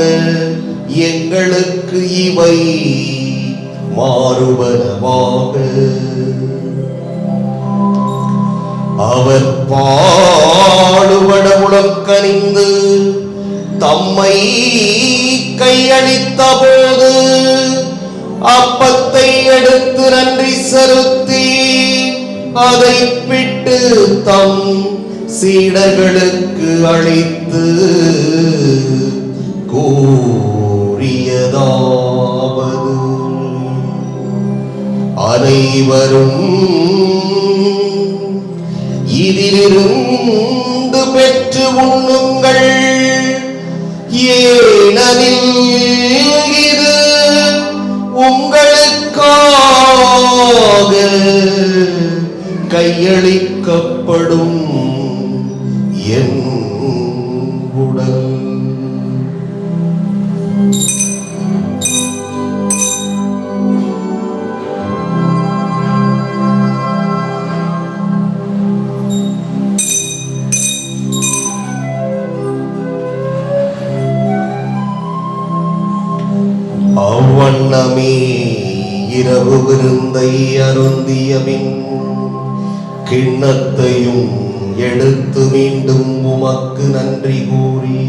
எங்களுக்கு இவை மாறுவனவாக. அவர் பாடுபட உலக்கணிந்து தம்மை கையளித்த போது அப்பத்தை எடுத்து நன்றி செலுத்தி அதை பிட்டு தம் சீடர்களுக்கு அளித்து கூறியதாவது, அனைவரும் இதிலிருந்து பெற்று உண்ணுங்கள், ஏனெனில் இது உங்களுக்காக கையளிக்கப்படும் என் உடல். அவ்வண்ணமே இரவு விருந்தை அருந்தியபின் கிண்ணத்தையும் எடுத்து மீண்டும் உமக்கு நன்றி கூறி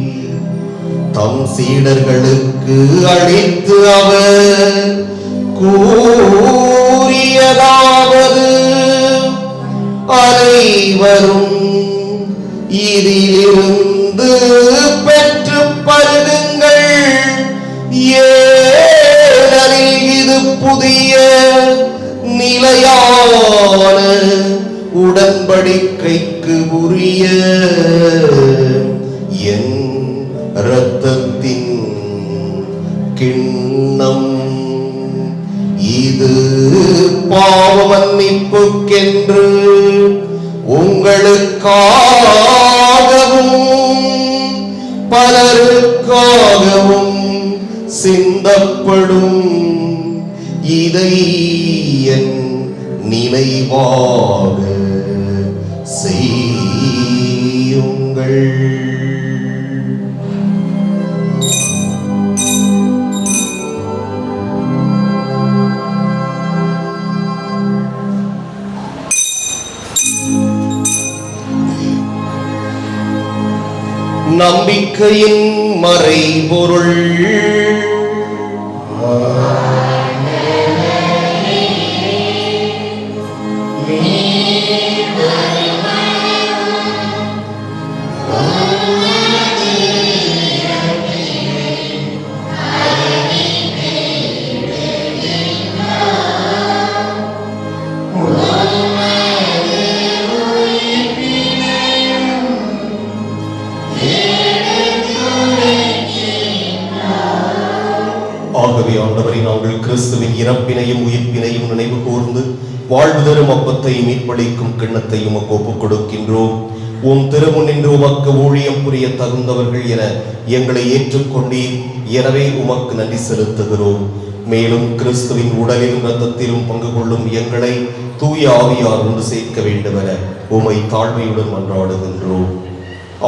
தம் சீடர்களுக்கு அளித்து அவர் கூறியதாவது, அனைவரும் இதிலிருந்து பெற்று பருகுங்கள், ஏனெனில் இது புதிய நிலையான உடன்படிக்கைக்கு உரிய என் இரத்தத்தின் கிண்ணம். இது பாவ மன்னிப்புக்கென்று உங்களுக்காகவும் பலருக்காகவும் சிந்தப்படும். இதை என் நினைவாக செய்யுங்கள். நம்பிக்கையின் மறைபொருள். ஆகவே ஆண்டவரை நாங்கள் கிறிஸ்துவின் இறப்பினையும் உயிர்ப்பினையும் நினைவு கூர்ந்து வாழ்வு தரும் அப்பத்தை மீட்பளிக்கும் கிண்ணத்தையும் உமக்கு ஒப்புக் கொடுக்கின்றோம். உம் திருமுன்னின்று உமக்கு ஊழியம் புரிய தகுந்தவர்கள் என எங்களை ஏற்றுக்கொண்டீர். எனவே உமக்கு நன்றி செலுத்துகிறோம். மேலும் கிறிஸ்துவின் உடலிலும் இரத்தத்திலும் பங்கு கொள்ளும் எங்களை தூய ஆவியார் ஒன்று சேர்க்க வேண்டும் என உமை தாழ்மையுடன் மன்றாடுகின்றோம்.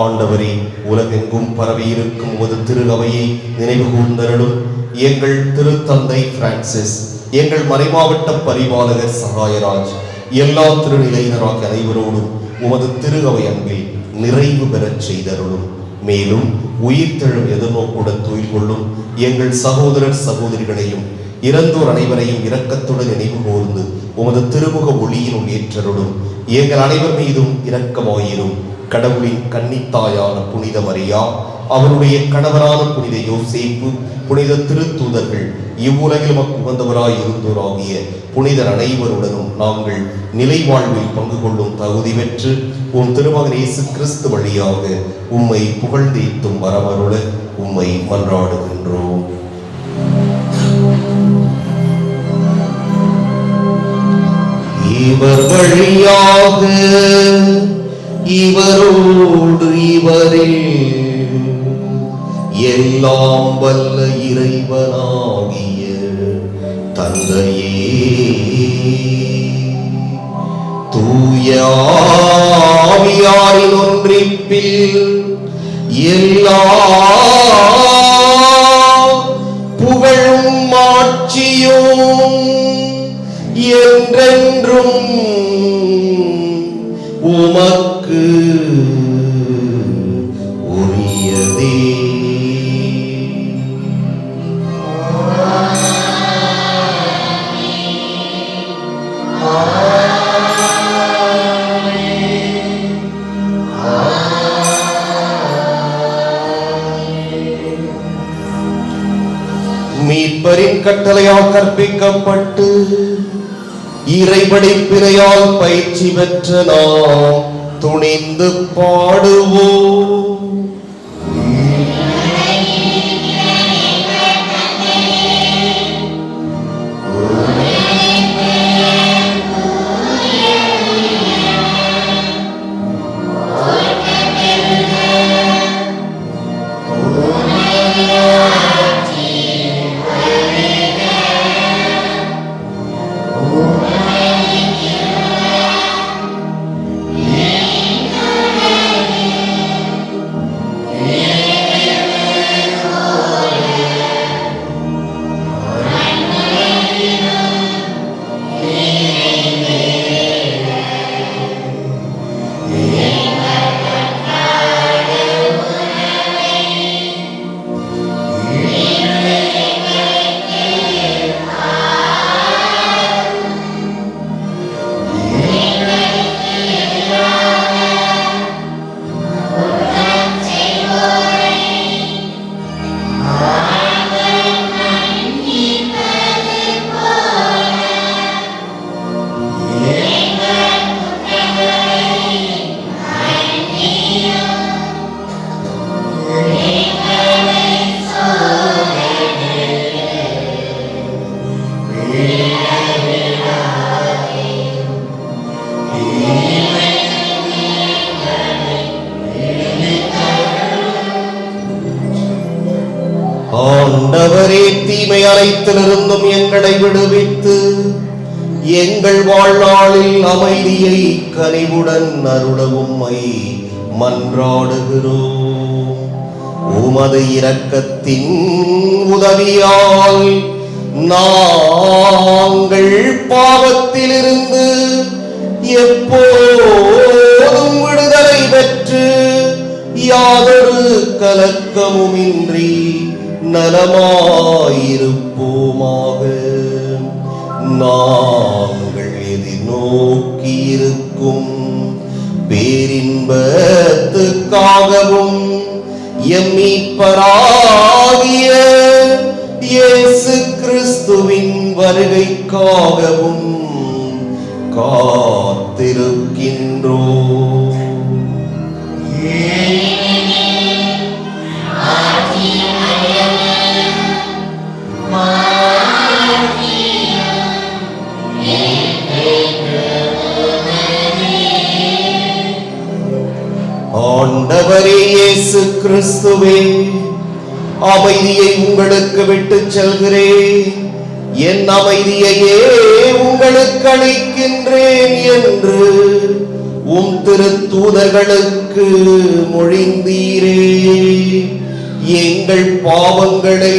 ஆண்டவரே, உலகெங்கும் பரவியிருக்கும் உமது திரு அவையை நினைவு கூர்ந்தருளும். எங்கள் திருத்தந்தை பிரான்சிஸ், எங்கள் மறைமாவட்ட பரிபாலகர் சகாயராஜ், எல்லா திருநிலையினராக அனைவரோடும் உமது திரு அவை அன்பில் நிறைவு பெறச் செய்தருளும். மேலும் உயிர்த்தெழும் எதிர்நோக்குடன் துயில் கொள்ளும் எங்கள் சகோதரர் சகோதரிகளையும் இறந்தோர் அனைவரையும் இரக்கத்துடன் நினைவு கூர்ந்து உமது திருமுக ஒளியினுள் ஏற்றருளும். எங்கள் அனைவர் மீதும் இரக்கமாயிரும். கடவுளின் கன்னித்தாயான புனித மரியா, அவருடைய கணவரான புனித யோசேப்பு, புனித திருத்தூதர்கள், இவ்வுலகில் உகந்தவராய் இருந்தோராகிய புனிதர் அனைவருடனும் நாங்கள் நிலை வாழ்வில் பங்கு கொள்ளும் தகுதி பெற்று உம் திருமகன் இயேசு கிறிஸ்து வழியாக உம்மை புகழ்ந்தேத்தும் வரமருள உம்மை மன்றாடுகின்றோம். இவர் வழியாக இவரோடு இவரில் எல்லாம் வல்ல இறைவனாகிய தந்தையே, தூய ஆவியாரின் ஒன்றிப்பில் எல்லா புகழும் ஆட்சியும் என்றென்றும் உம மீட்பரின் கட்டளையால் கற்பிக்கப்பட்டு இறைபடிப்பினையால் பயிற்சி பெற்ற நாம் துணிந்து பாடுவோம். ஆண்டவரே, தீமை அனைத்திலிருந்தும் எங்களை விடுவித்து எங்கள் வாழ்நாளில் அமைதியை கனிவுடன் அருளவும்மை மன்றாடுகிறோம். உமது இரக்கத்தின் உதவியால் நாங்கள் பாவத்திலிருந்து எப்போதும் விடுதலை பெற்று யாதொரு கலக்கமுமின்றி நலமாயிருப்போமாக. நாங்கள் எதிர்நோக்கியிருக்கும் பேரின்பத்துக்காகவும் எம் மீட்பராகிய இயேசு கிறிஸ்துவின் வருகைக்காகவும் காத்திருக்கின்றோம். ஆண்டவரே இயேசு கிறிஸ்துவே, அமைதியை உங்களுக்கு விட்டுச் செல்கிறேன், என் அமைதியையே உங்களுக்கு அளிக்கின்றேன் என்று உம் திருத்தூதர்களுக்கு மொழிந்தீரே. எங்கள் பாவங்களை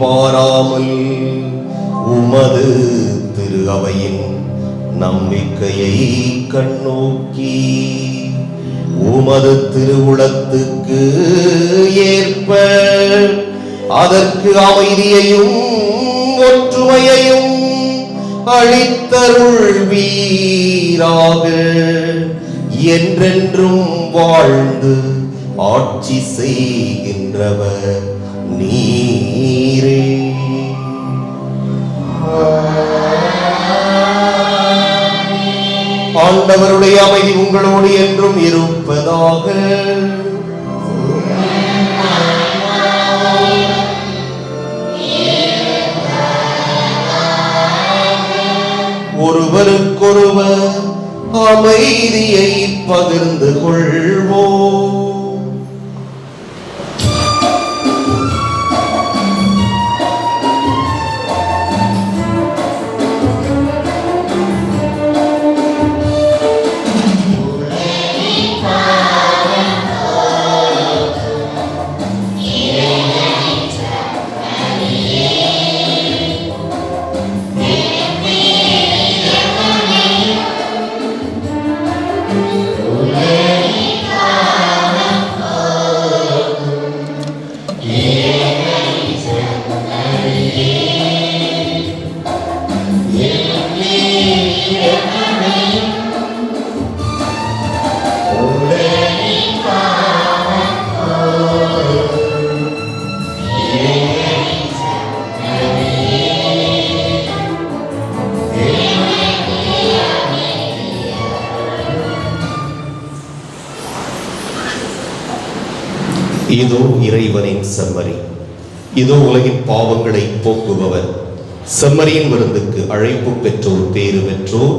பாராமல் உமது திரு அவையின் நம்பிக்கையை கண்ணோக்கி உமது திருவுளத்துக்கு ஏற்ப அதற்கு அமைதியையும் ஒற்றுமையையும் அளித்தருள்வீராக. என்றென்றும் வாழ்ந்து ஆட்சி செய்கின்றவர் நீரே. ஆண்டவருடைய அமைதி உங்களோடு என்றும் இருப்பதாக. ஒருவருக்கொருவர் அமைதியை பகிர்ந்து கொள்வோம். இதோ இறைவனின் செம்மறி, இதோ உலகின் பாவங்களை போக்குபவர். செம்மறியின் விருந்துக்கு அழைப்பு பெற்றோர் பேறு பெற்றோர்.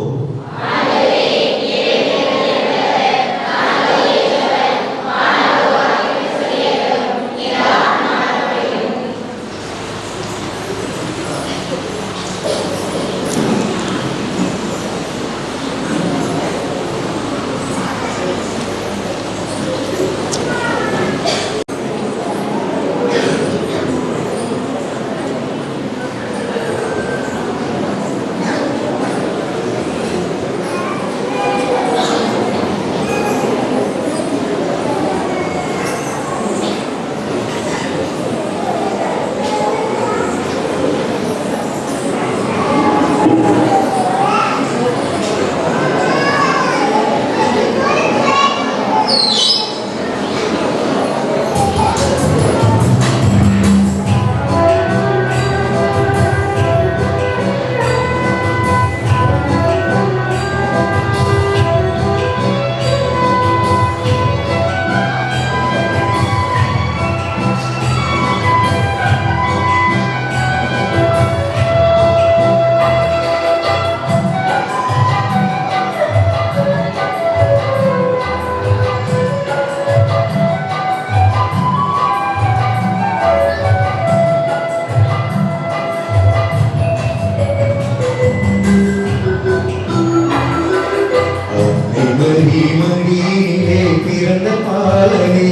மடியிலே பிறந்த பாலனே,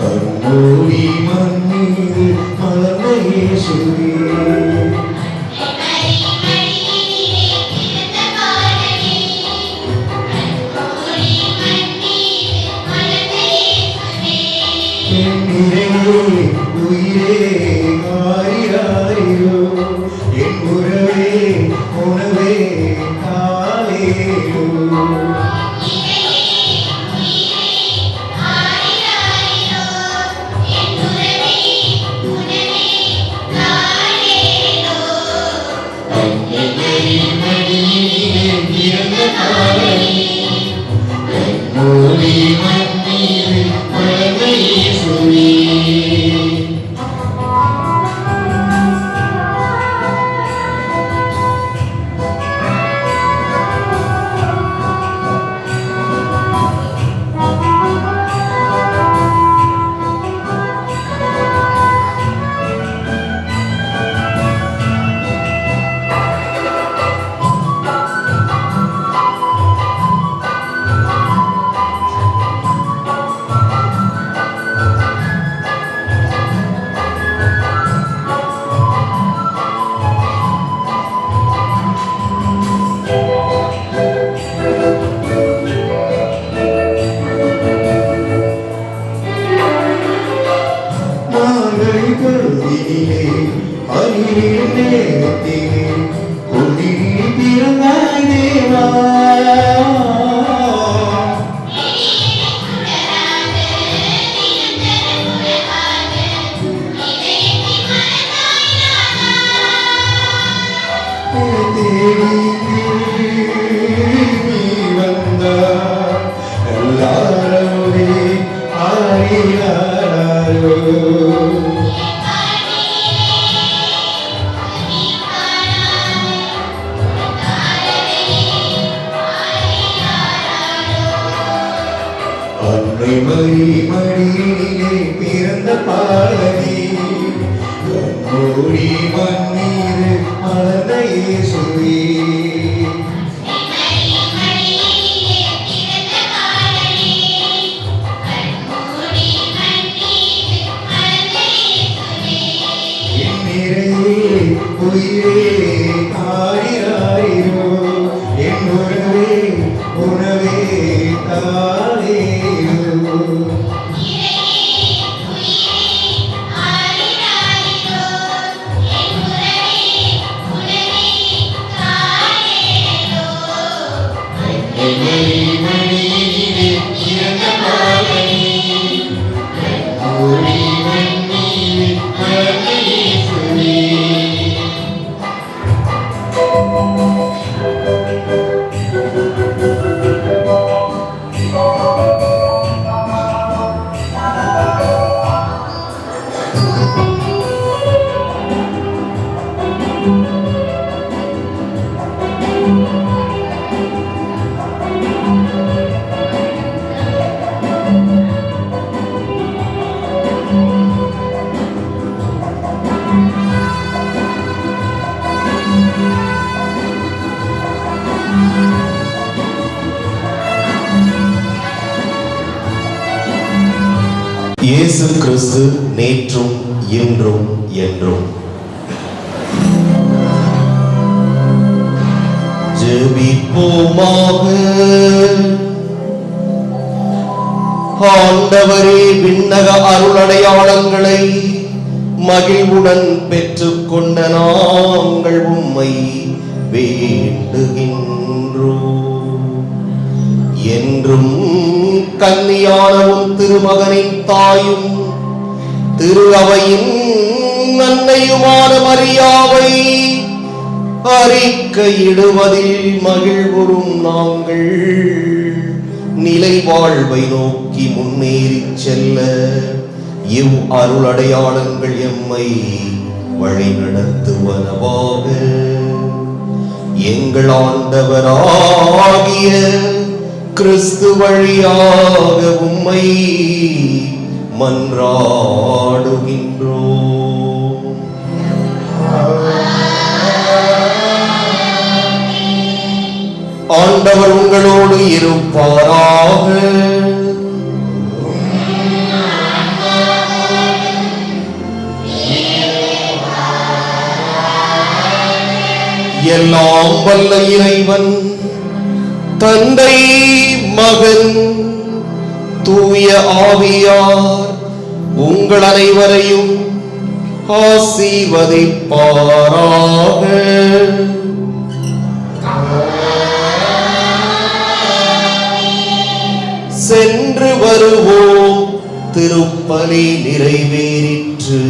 கண்மூடி மண்ணில் மலர்ந்த இயேசுவே. உயிரே ஆரிராரிரோ, என் உறவே உணவே காலேரோ. மடியிலே பிறந்த பாலனே, கண்மூடி மண்ணில் மலர்ந்த இயேசுவே. என் நிறைவே உயிரே ஆரிராரிரோ, என் உறவே உணவே காலேரோ. இயேசு கிறிஸ்து நேற்றும் இன்றும் என்றும். ஜெபிப்போமாக. ஆண்டவரே, விண்ணக அருளடையாளங்களை மகிழ்வுடன் பெற்றுக்கொண்ட நாங்கள் உம்மை வேண்டுகின்றோம். என்றும் கன்னியானவும் திருமகனின் தாயும் திரு அவையின் அன்னையுமான மரியாவை அறிக்கையிடுவதில் மகிழ்வுறும் நாங்கள் நிலை வாழ்வை நோக்கி முன்னேறி செல்ல இவ் அருளடையாளங்கள் எம்மை வழி நடத்துவனவாக. எங்கள் ஆண்டவராகிய கிறிஸ்து வழியாக உம்மை மன்றாடுகின்றோம். ஆண்டவர் உங்களோடு இருப்பாராக. எல்லாம் வல்ல இறைவன் தந்தை, மகன், தூய ஆவியார் உங்கள் அனைவரையும் ஆசீர்வதிப்பாராக. சென்று வருவோம். திருப்பலி நிறைவேறிற்று.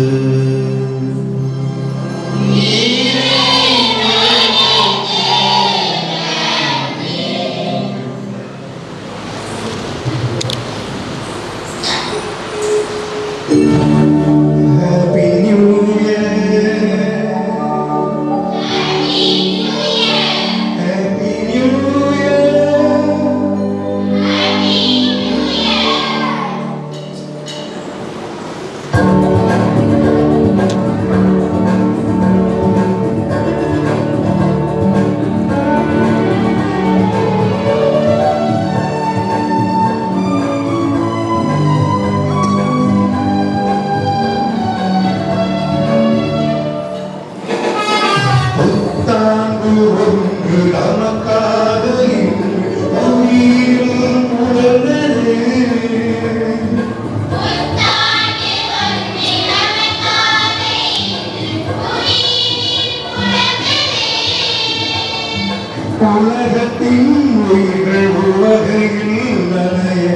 Happy New Year. Happy New Year. புத்தாண்டு ஒன்று நமக்காக இன்று உயிரில் புலர்ந்தது. உலகத்தின் உயிர்கள் உலகையில் நனைய